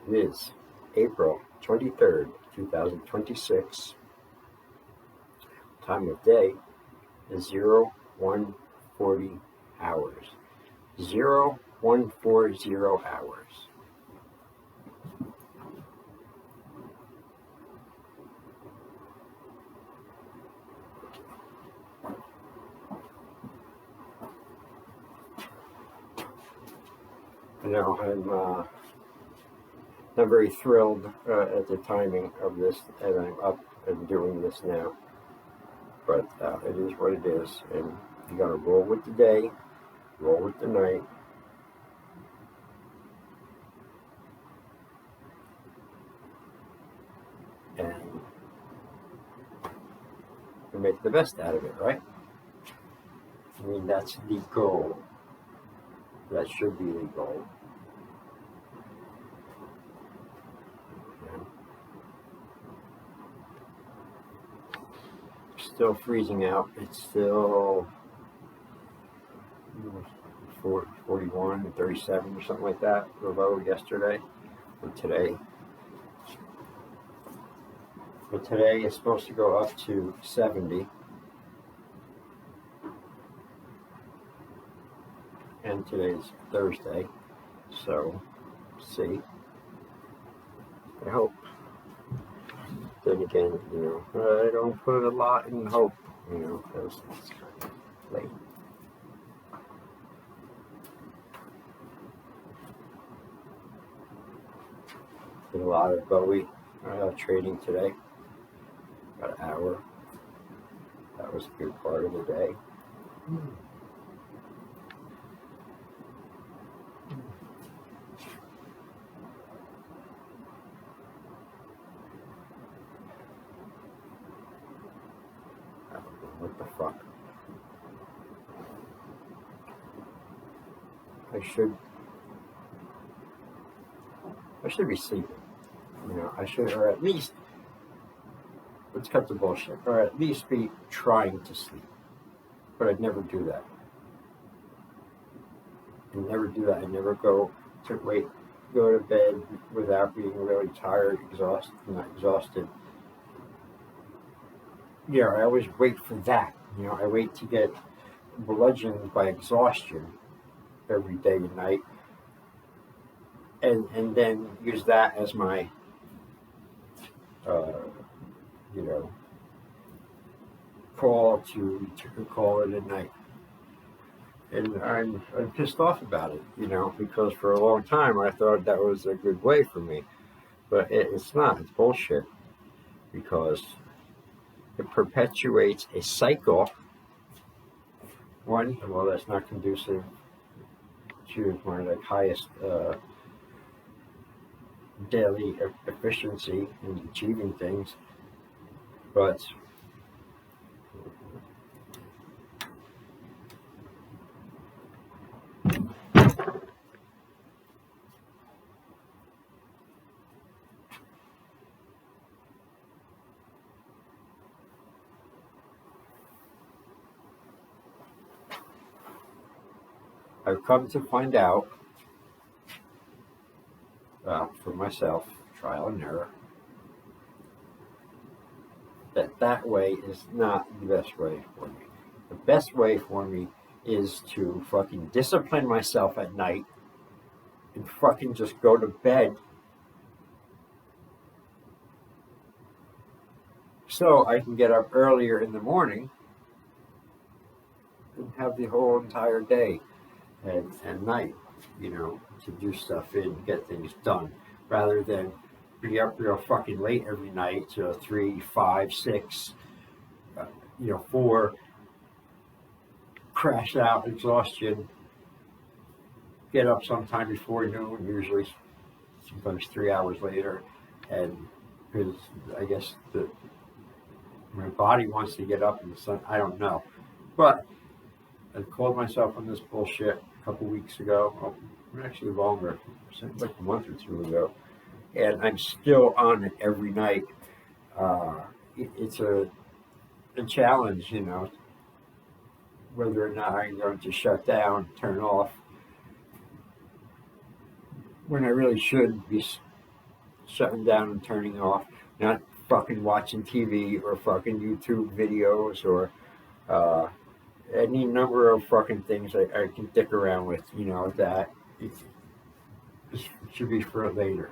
It is April 23rd, 2026. Time of day is 0140 hours. 0140 hours. You know, I'm not very thrilled at the timing of this, and I'm up and doing this now. But it is what it is, and you gotta roll with the day, roll with the night. And you make the best out of it, right? I mean, that's the goal. That should be the goal. Still freezing out. It's still 41, 37 or something like that, the low yesterday or today. But today is supposed to go up to 70. And today's Thursday, so see. I hope. Then again, you know, I don't put a lot in hope, you know, because it's kind of late. Did a lot of Bowie trading today, about an hour. That was a good part of the day. What the fuck? I should be sleeping. You know, I should, or at least, let's cut the bullshit, or at least be trying to sleep. But I'd never do that. I never go to bed without being really tired, not exhausted. Yeah, I always wait for that. You know, I wait to get bludgeoned by exhaustion every day and night, and then use that as my, you know, call it a night. And I'm pissed off about it, you know, because for a long time I thought that was a good way for me, but it's not. It's bullshit, because it perpetuates a cycle. One, well, that's not conducive to my highest daily efficiency in achieving things, but I've come to find out for myself, trial and error, that way is not the best way for me. The best way for me is to fucking discipline myself at night and fucking just go to bed so I can get up earlier in the morning and have the whole entire day and night, you know, to do stuff and get things done, rather than be up real fucking late every night to 3, 5, 6, 4, crash out, exhaustion, get up sometime before noon, usually sometimes 3 hours later, and because I guess my body wants to get up in the sun, I don't know, but I called myself on this bullshit a couple weeks ago, actually longer, like a month or two ago, and I'm still on it every night. It's a challenge, you know, whether or not I'm going to shut down, turn off, when I really should be shutting down and turning off, not fucking watching TV or fucking YouTube videos or any number of fucking things I can dick around with, that it should be for later,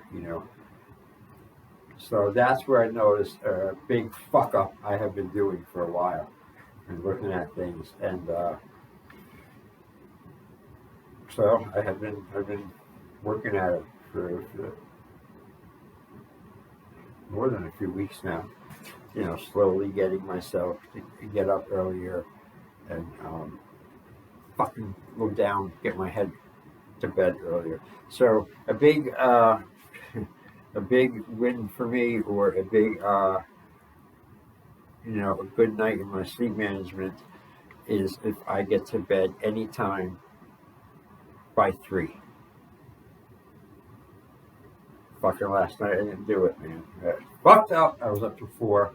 So that's where I noticed a big fuck up I have been doing for a while and looking at things. And so I've been working at it for more than a few weeks now, slowly getting myself to get up earlier and fucking go down, get my head to bed earlier. So a big a big win for me, or a big a good night in my sleep management is if I get to bed anytime by 3. Fucking last night I didn't do it, man. Fucked up. I was up to 4,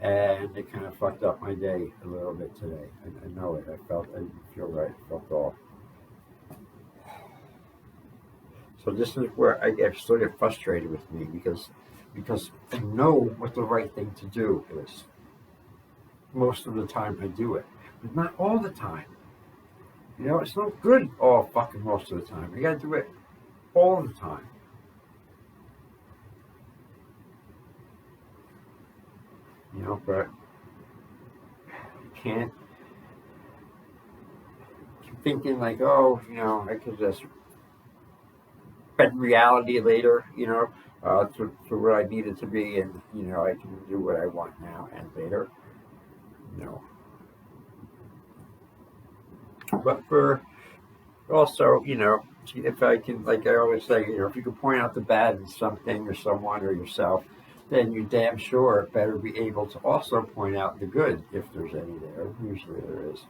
and it kind of fucked up my day a little bit today. I know it. I didn't feel right. I felt off. So this is where I sort of frustrated with me because I know what the right thing to do is. Most of the time I do it, but not all the time. It's not good all fucking most of the time. You gotta do it all the time. But you can't keep thinking like, oh, I could just bed reality later, to where I need it to be, and I can do what I want now and later. But for also, if I can, like I always say, if you can point out the bad in something or someone or yourself, then you damn sure better be able to also point out the good if there's any there. Usually there is.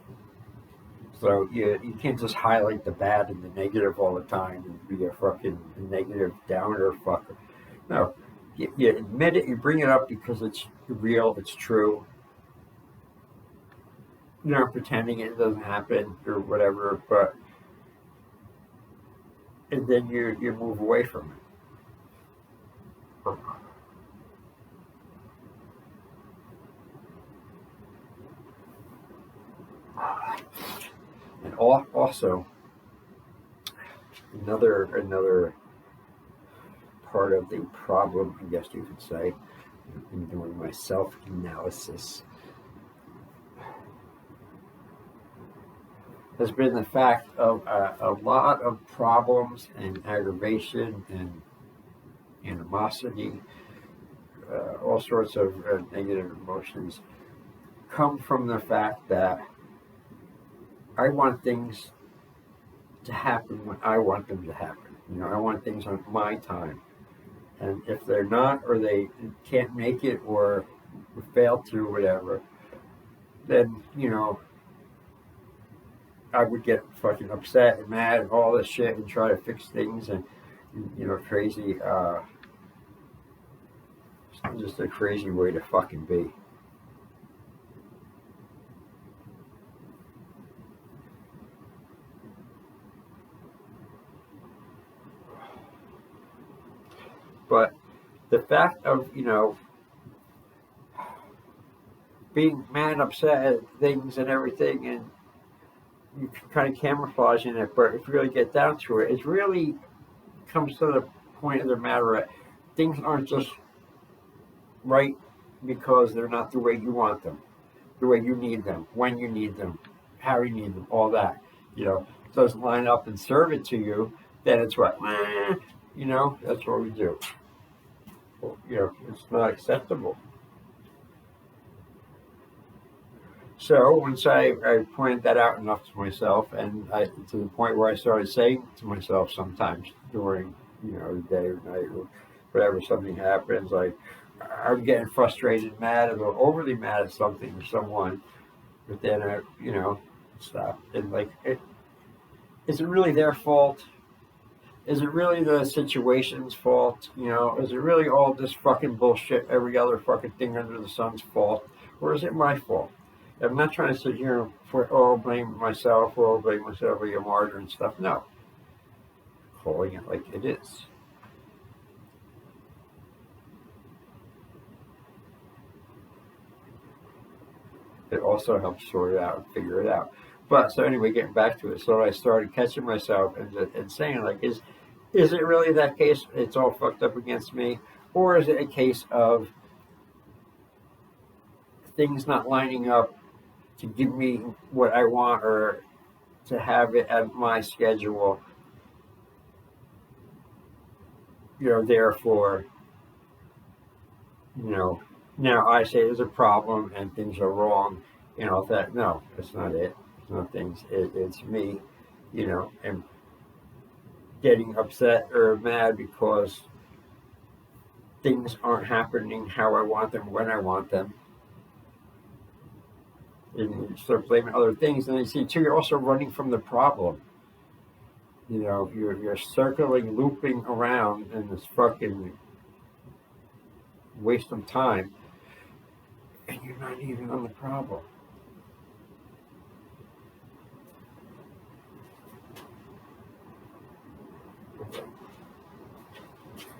So you can't just highlight the bad and the negative all the time and be a fucking negative downer fucker. No, you admit it, you bring it up because it's real, it's true. You're not pretending it doesn't happen or whatever, and then you move away from it. And also, another part of the problem, I guess you could say, in doing my self-analysis, has been the fact of a lot of problems and aggravation and animosity, all sorts of negative emotions come from the fact that I want things to happen when I want them to happen. I want things on my time. And if they're not, or they can't make it, or fail to, whatever, then, I would get fucking upset and mad and all this shit and try to fix things and, crazy, just a crazy way to fucking be. But the fact of, being mad, upset at things and everything, and you can kind of camouflage in it, but if you really get down to it, it really comes to the point of the matter that things aren't just right because they're not the way you want them, the way you need them, when you need them, how you need them, all that. Doesn't line up and serve it to you, then it's what? That's what we do. It's not acceptable. So once I pointed that out enough to myself, and to the point where I started saying to myself sometimes during, the day or night or whatever, something happens, like I'm getting frustrated, mad, or overly mad at something or someone, but then I, stop. And like, is it really their fault? Is it really the situation's fault? Is it really all this fucking bullshit, every other fucking thing under the sun's fault? Or is it my fault? I'm not trying to sit here and blame myself or be a martyr and stuff. No. Calling it like it is. could also help sort it out and figure it out. But so anyway, getting back to it, so I started catching myself and saying, like, is it really that case? It's all fucked up against me, or is it a case of things not lining up to give me what I want or to have it at my schedule? Therefore, now I say there's a problem and things are wrong, that no, it's not it. It's not things. It's me, and getting upset or mad because things aren't happening how I want them when I want them. And you start blaming other things, and you see too, you're also running from the problem. You're circling, looping around in this fucking waste of time, and you're not even on the problem.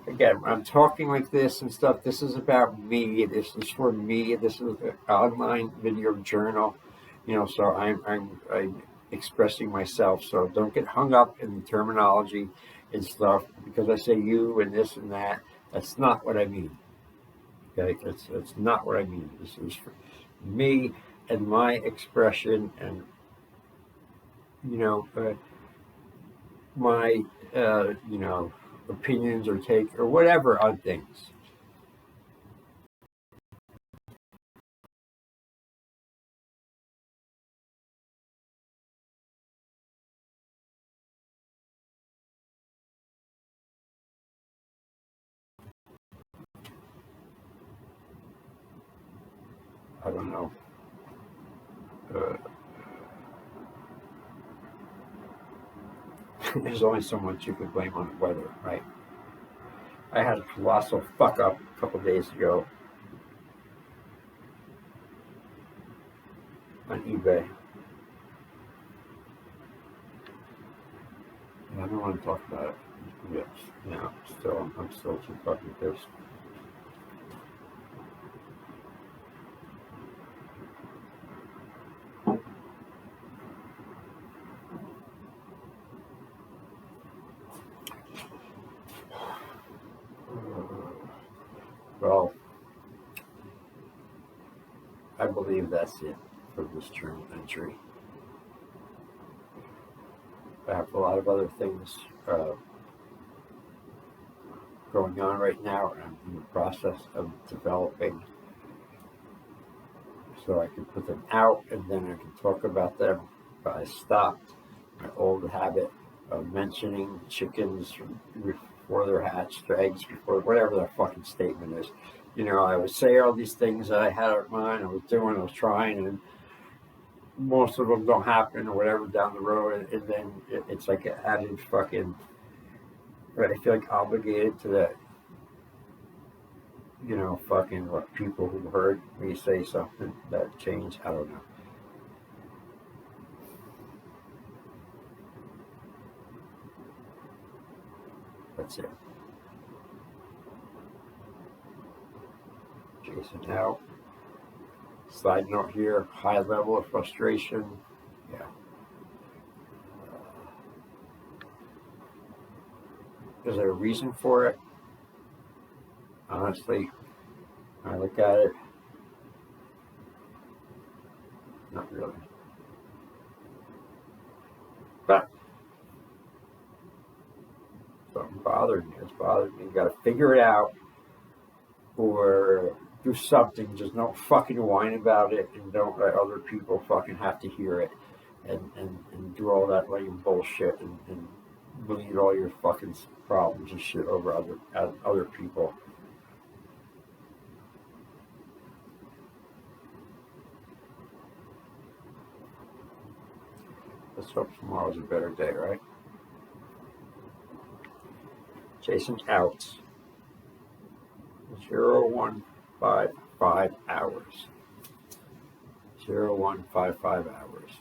Again, I'm talking like this and stuff. This is about me. This is for me. This is an online video journal, so I'm expressing myself. So don't get hung up in the terminology and stuff because I say you and this and that. That's not what I mean. Okay, that's not what I mean. This is for me and my expression and my opinions or take or whatever on things. I don't know. There's only so much you could blame on the weather, right? I had a colossal fuck up a couple days ago on eBay. I don't want to talk about it. Yes, I'm still too fucking pissed. Well, I believe that's it for this journal entry. I have a lot of other things going on right now, and I'm in the process of developing so I can put them out and then I can talk about them. But I stopped my old habit of mentioning chickens before they're hatched, eggs before whatever that fucking statement is. I would say all these things that I had in mind, I was trying, and most of them don't happen or whatever down the road, and then it's like an added fucking, right? I feel like obligated to that, fucking what people who heard me say something that changed. I don't know. That's it. Jason out. Side note here, high level of frustration. Yeah. Is there a reason for it? Honestly, when I look at it, not really. But something bothered me. It's bothered me. You gotta figure it out or do something. Just don't fucking whine about it and don't let other people fucking have to hear it and do all that lame bullshit and bleed all your fucking problems and shit over other people. Let's hope tomorrow's a better day, right? Jason's out. 0155 hours. 0155 hours.